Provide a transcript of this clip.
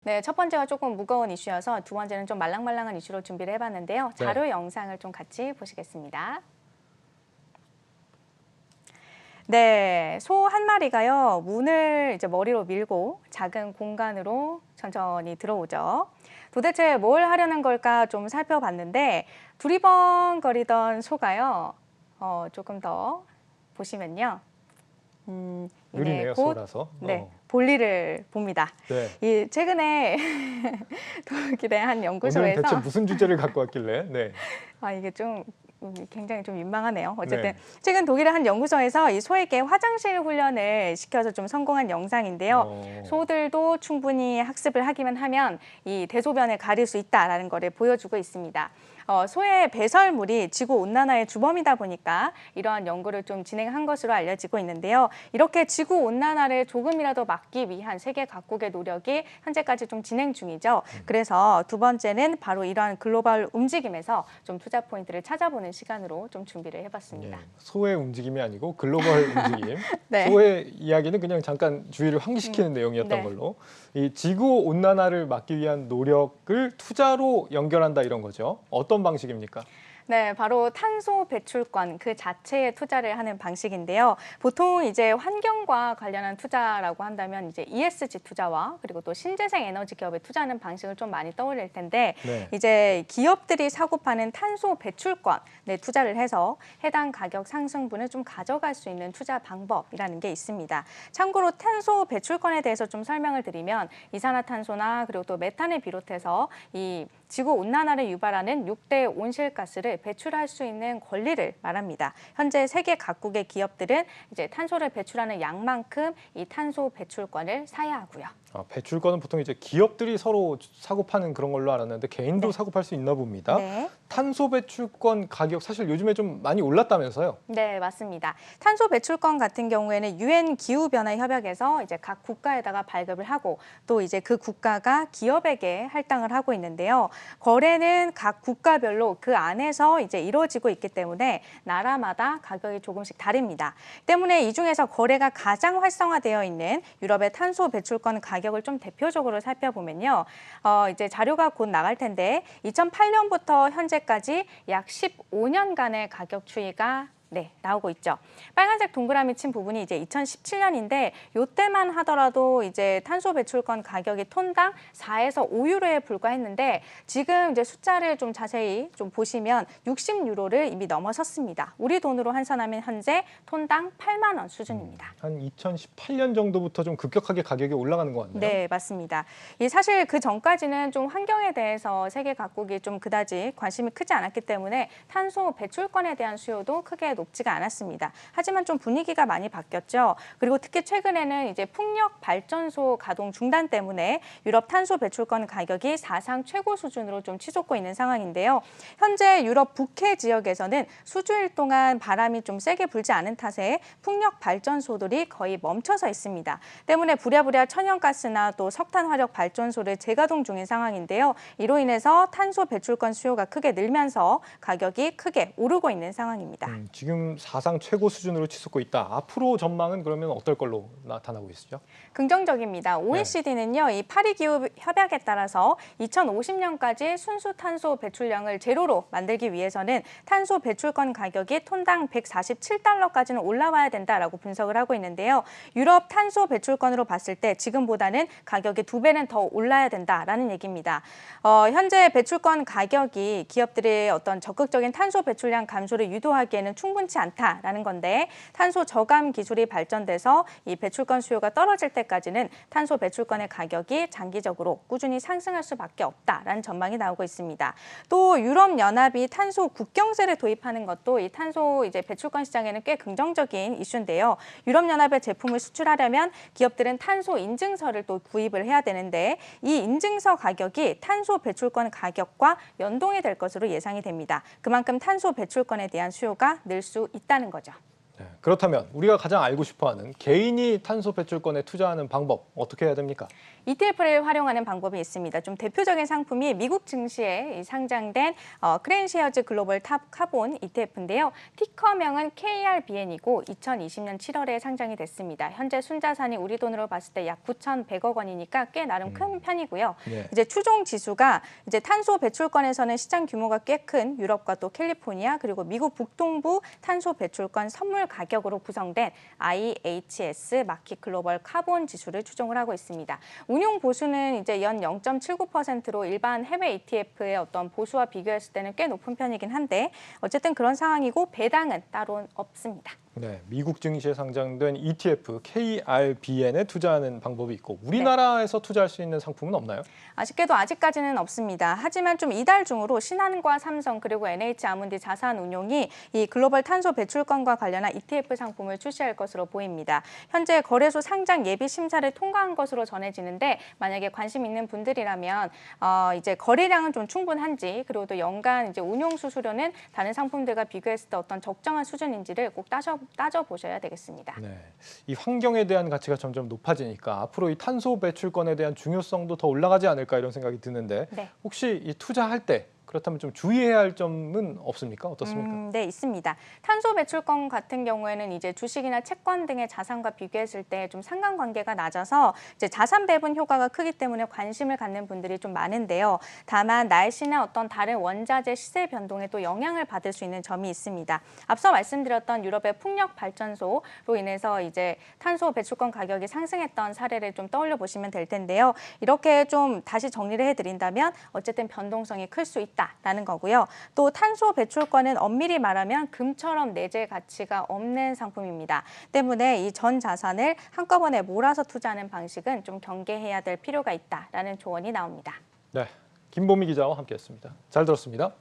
네, 첫 번째가 조금 무거운 이슈여서 두 번째는 좀 말랑말랑한 이슈로 준비를 해봤는데요. 자료 영상을 좀 같이 보시겠습니다. 네, 소 한 마리가요, 문을 이제 머리로 밀고 작은 공간으로 천천히 들어오죠. 도대체 뭘 하려는 걸까 좀 살펴봤는데 두리번거리던 소가요, 조금 더 보시면요. 느리네요, 소라서. 네, 볼일을 봅니다. 네. 이 최근에 독일의 한 연구소에서 오늘은 대체 무슨 주제를 갖고 왔길래? 네. 이게 좀 굉장히 좀 민망하네요. 어쨌든 네. 최근 독일의 한 연구소에서 이 소에게 화장실 훈련을 시켜서 좀 성공한 영상인데요. 소들도 충분히 학습을 하기만 하면 이 대소변을 가릴 수 있다라는 것을 보여주고 있습니다. 소의 배설물이 지구 온난화의 주범이다 보니까 이러한 연구를 좀 진행한 것으로 알려지고 있는데요. 이렇게 지구 온난화를 조금이라도 막기 위한 세계 각국의 노력이 현재까지 좀 진행 중이죠. 그래서 두 번째는 바로 이러한 글로벌 움직임에서 좀 투자 포인트를 찾아보는 시간으로 좀 준비를 해봤습니다. 네. 소의 움직임이 아니고 글로벌 움직임. 네. 소의 이야기는 그냥 잠깐 주의를 환기시키는 내용이었던 네. 걸로. 이 지구 온난화를 막기 위한 노력을 투자로 연결한다 이런 거죠. 어떤 방식입니까? 네, 바로 탄소 배출권 그 자체에 투자를 하는 방식인데요. 보통 이제 환경과 관련한 투자라고 한다면 이제 ESG 투자와 그리고 또 신재생 에너지 기업에 투자하는 방식을 좀 많이 떠올릴 텐데 이제 기업들이 사고 파는 탄소 배출권에 투자를 해서 해당 가격 상승분을 좀 가져갈 수 있는 투자 방법이라는 게 있습니다. 참고로 탄소 배출권에 대해서 좀 설명을 드리면 이산화탄소나 그리고 또 메탄을 비롯해서 이 지구 온난화를 유발하는 6대 온실가스를 배출할 수 있는 권리를 말합니다. 현재 세계 각국의 기업들은 이제 탄소를 배출하는 양만큼 이 탄소 배출권을 사야 하고요. 배출권은 보통 이제 기업들이 서로 사고 파는 그런 걸로 알았는데 개인도 사고 팔 수 있나 봅니다. 네. 탄소 배출권 가격 사실 요즘에 좀 많이 올랐다면서요? 네, 맞습니다. 탄소 배출권 같은 경우에는 유엔 기후 변화 협약에서 이제 각 국가에다가 발급을 하고 또 이제 그 국가가 기업에게 할당을 하고 있는데요. 거래는 각 국가별로 그 안에서 이제 이루어지고 있기 때문에 나라마다 가격이 조금씩 다릅니다. 때문에 이 중에서 거래가 가장 활성화되어 있는 유럽의 탄소 배출권 가격을 좀 대표적으로 살펴보면요. 이제 자료가 곧 나갈 텐데 2008년부터 현재까지 약 15년간의 가격 추이가 나오고 있죠. 빨간색 동그라미 친 부분이 이제 2017년인데 이때만 하더라도 이제 탄소 배출권 가격이 톤당 4에서 5유로에 불과했는데 지금 이제 숫자를 좀 자세히 좀 보시면 60유로를 이미 넘어섰습니다. 우리 돈으로 환산하면 현재 톤당 8만 원 수준입니다. 한 2018년 정도부터 좀 급격하게 가격이 올라가는 것 같네요. 네, 맞습니다. 사실 그 전까지는 좀 환경에 대해서 세계 각국이 좀 그다지 관심이 크지 않았기 때문에 탄소 배출권에 대한 수요도 크게 높지가 않았습니다. 하지만 좀 분위기가 많이 바뀌었죠. 그리고 특히 최근에는 이제 풍력 발전소 가동 중단 때문에 유럽 탄소 배출권 가격이 사상 최고 수준으로 좀 치솟고 있는 상황인데요. 현재 유럽 북해 지역에서는 수주일 동안 바람이 좀 세게 불지 않은 탓에 풍력 발전소들이 거의 멈춰서 있습니다. 때문에 부랴부랴 천연가스나 또 석탄 화력 발전소를 재가동 중인 상황인데요. 이로 인해서 탄소 배출권 수요가 크게 늘면서 가격이 크게 오르고 있는 상황입니다. 지금 사상 최고 수준으로 치솟고 있다. 앞으로 전망은 그러면 어떨 걸로 나타나고 있죠? 긍정적입니다. OECD는요, 이 파리 기후 협약에 따라서 2050년까지 순수 탄소 배출량을 제로로 만들기 위해서는 탄소 배출권 가격이 톤당 147달러까지는 올라와야 된다라고 분석을 하고 있는데요. 유럽 탄소 배출권으로 봤을 때 지금보다는 가격이 2배는 더 올라야 된다라는 얘기입니다. 현재 배출권 가격이 기업들의 어떤 적극적인 탄소 배출량 감소를 유도하기에는 충분치 않다라는 건데 탄소 저감 기술이 발전돼서 이 배출권 수요가 떨어질 때까지는 탄소 배출권의 가격이 장기적으로 꾸준히 상승할 수밖에 없다라는 전망이 나오고 있습니다. 또 유럽연합이 탄소 국경세를 도입하는 것도 이 탄소 이제 배출권 시장에는 꽤 긍정적인 이슈인데요. 유럽연합의 제품을 수출하려면 기업들은 탄소 인증서를 또 구입을 해야 되는데 이 인증서 가격이 탄소 배출권 가격과 연동이 될 것으로 예상이 됩니다. 그만큼 탄소 배출권에 대한 수요가 늘 수 있다는 거죠. 네, 그렇다면 우리가 가장 알고 싶어하는 개인이 탄소 배출권에 투자하는 방법 어떻게 해야 됩니까? ETF를 활용하는 방법이 있습니다. 좀 대표적인 상품이 미국 증시에 상장된 크랜시어즈 글로벌 탑 카본 ETF인데요. 티커명은 KRBN이고 2020년 7월에 상장이 됐습니다. 현재 순자산이 우리 돈으로 봤을 때 약 9,100억 원이니까 꽤 나름 큰 편이고요. 네. 이제 추종 지수가 이제 탄소 배출권에서는 시장 규모가 꽤 큰 유럽과 또 캘리포니아 그리고 미국 북동부 탄소 배출권 선물 가격으로 구성된 IHS 마켓 글로벌 카본 지수를 추종을 하고 있습니다. 운용 보수는 이제 연 0.79%로 일반 해외 ETF의 어떤 보수와 비교했을 때는 꽤 높은 편이긴 한데 어쨌든 그런 상황이고 배당은 따로 없습니다. 네, 미국 증시에 상장된 ETF KRBN에 투자하는 방법이 있고 우리나라에서 투자할 수 있는 상품은 없나요? 아쉽게도 아직까지는 없습니다. 하지만 좀 이달 중으로 신한과 삼성 그리고 NH아무ndi 자산운용이 이 글로벌 탄소 배출권과 관련한 ETF 상품을 출시할 것으로 보입니다. 현재 거래소 상장 예비 심사를 통과한 것으로 전해지는데 만약에 관심 있는 분들이라면 이제 거래량은 좀 충분한지 그리고 또 연간 이제 운용 수수료는 다른 상품들과 비교했을 때 어떤 적정한 수준인지를 꼭 따져보셔야 되겠습니다. 네, 이 환경에 대한 가치가 점점 높아지니까 앞으로 이 탄소 배출권에 대한 중요성도 더 올라가지 않을까 이런 생각이 드는데 네. 혹시 이 투자할 때 그렇다면 좀 주의해야 할 점은 없습니까? 어떻습니까? 네, 있습니다. 탄소 배출권 같은 경우에는 이제 주식이나 채권 등의 자산과 비교했을 때 좀 상관관계가 낮아서 이제 자산 배분 효과가 크기 때문에 관심을 갖는 분들이 좀 많은데요. 다만 날씨나 어떤 다른 원자재 시세 변동에 또 영향을 받을 수 있는 점이 있습니다. 앞서 말씀드렸던 유럽의 풍력 발전소로 인해서 이제 탄소 배출권 가격이 상승했던 사례를 좀 떠올려 보시면 될 텐데요. 이렇게 좀 다시 정리를 해드린다면 어쨌든 변동성이 클 수 있다라는 거고요. 또 탄소 배출권은 엄밀히 말하면 금처럼 내재 가치가 없는 상품입니다. 때문에 이 전 자산을 한꺼번에 몰아서 투자하는 방식은 좀 경계해야 될 필요가 있다라는 조언이 나옵니다. 네, 김보미 기자와 함께했습니다. 잘 들었습니다.